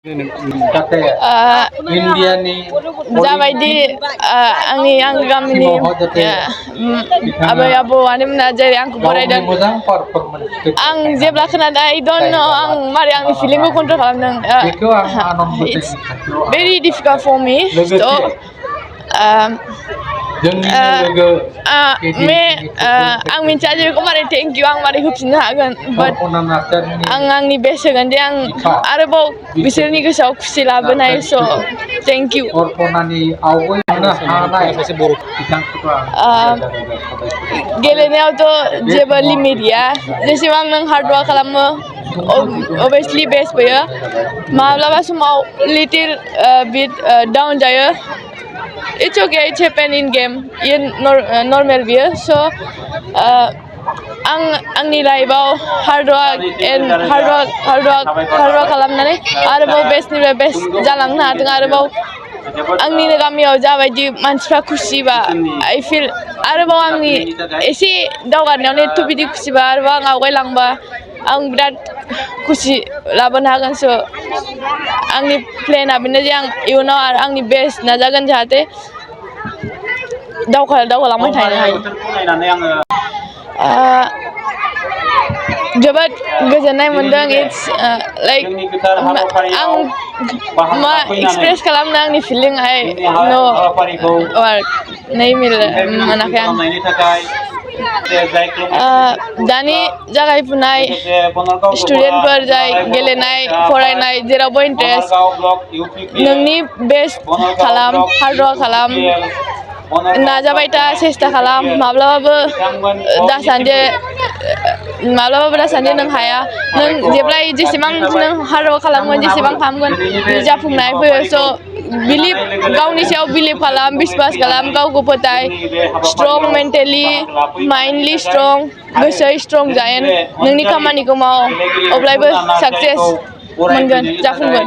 Indiani जाबायदि आंनि गामिनि आबै आबौ आनैमोना जेरै आंखौ बरायदों आं जेब्ला खोनादों I don't know आं मारै आंनि फिलिंखौ कन्ट्रल खालामदों it's very difficult for me so आं मिथिया जे बेखौ मारै थेंक इउ आं मारै होफिननो हागोन बाट आं आंनि बेस्ट होगोन दे आं आरोबाव बिसोरनि गोसोआव खुसि लाबोनाय स' थेंक इउ गेलेनायावथ' जेबो लिमिट गैया जेसेबां नों हार्ड वार्क खालामो अभियासलि बेस्ट फैयो माब्लाबा समाव लिटिल बिट डाउन जायो it's okay it's happen in game normal बियो so आंनि लाइफआव हार्ड वार्क खालामनानै आरोबाव बेस्टनिफ्राय बेस्ट जालांनो हाथों आरोबाव आंनिनो गामियाव जाबायदि मानसिफ्रा खुसिबा I feel आरोबाव आंनि एसे दावगानायावनो एथ' बिदि खुसिबा आरोबाव आं आवगायलांबा आं बिराद खुसि लाबोनो हागोन स' आंनि प्लेनआ बेनो जे आं इयुनाव आरो आंनि बेस्ट नाजागोन जाहाथे दावगालांबाय थानो हायो जोबोद गोजोननाय मोनदों इट्स लाइक आं मा एक्सप्रेस खालामनो आंनि फिलिं मोनाखै आं दानि जागायफुनाय स्टुडेन्टफोर जाय गेलेनाय फरायनाय जेरावबो इन्टारेस्ट नोंनि बेस्ट खालाम हार्ड वार्क खालाम नाजाबाय था सेस्था खालाम माब्लाबाबो दासान्दि नों हाया नों जेब्लाय जेसेबां नों हार्ड वार्क खालामगोन जेसेबां खालामगोन जाफुंनाय फैयो स' गावनि सायाव बिलिभ खालाम बिश्वास खालाम गावखौ फोथाय स्ट्रं मेन्टेलि माइन्डलि स्ट्रं गोसोयै स्ट्रं जायेन नोंनि खामानिखौ माव अब्लायबो साक्सेस मोनगोन जाफुंगोन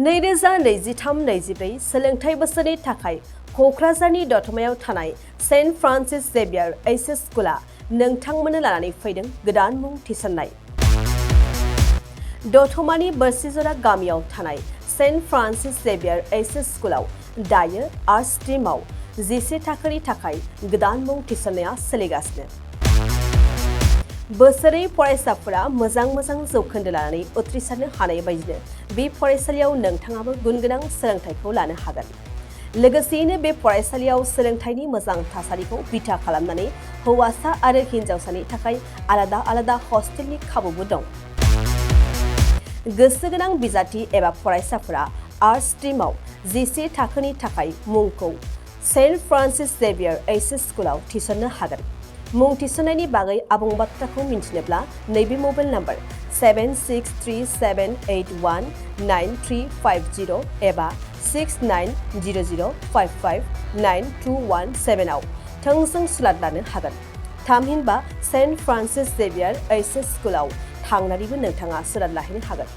2023-24 सोलोंथाइ बोसोरनि थाखाय क'क्राझारनि दतमायाव थानाय सेन्ट फ्रान्सिस जेभियार एइचएस स्कुला नोंथांमोननो लानानै फैदों गोदान मुं थिसननाय दतमानि बोरसिजरा गामियाव थानाय सेन्ट फ्रान्सिस जेभियार एइचएस स्कुलाव दायो आर्ट्स स्ट्रिमाव 11 थाखोनि थाखाय गोदान मुं थिसननाया सोलिगासिनो बोसोरै फरायसाफोरा मोजां जौखोन्दो लानानै उथ्रिसारनो हानाय बायदिनो बे फरायसालियाव नोंथाङाबो गुनगोनां सोलोंथाइखौ लानो हागोन लोगोसेयैनो बे फरायसालियाव सोलोंथाइनि मोजां थासारिखौ बिथा खालामनानै हौवासा आरो हिन्जावसानि थाखाय आलादा हस्टेलनि खाबुबो दं गोसो गोनां बिजाथि एबा फरायसाफोरा आर्ट्स स्ट्रिमाव 11 थाखोनि थाखाय मुंखौ सेन्ट फ्रान्सिस जेभियार एइचएस स्कुलाव थिसननो हागोन मुं थिसननायनि बागै आबुं बाथ्राखौ मिन्थिनोब्ला नैबे मबाइल नाम्बार 7637819350 एबा 6900559217 आव थोंजों सुलाद लानो हागोन थामहिनबा सेन्ट फ्रान्सिस जेभियार एइचएस स्कुलाव थांनानैबो नोंथाङा सुलाद लाहैनो हागोन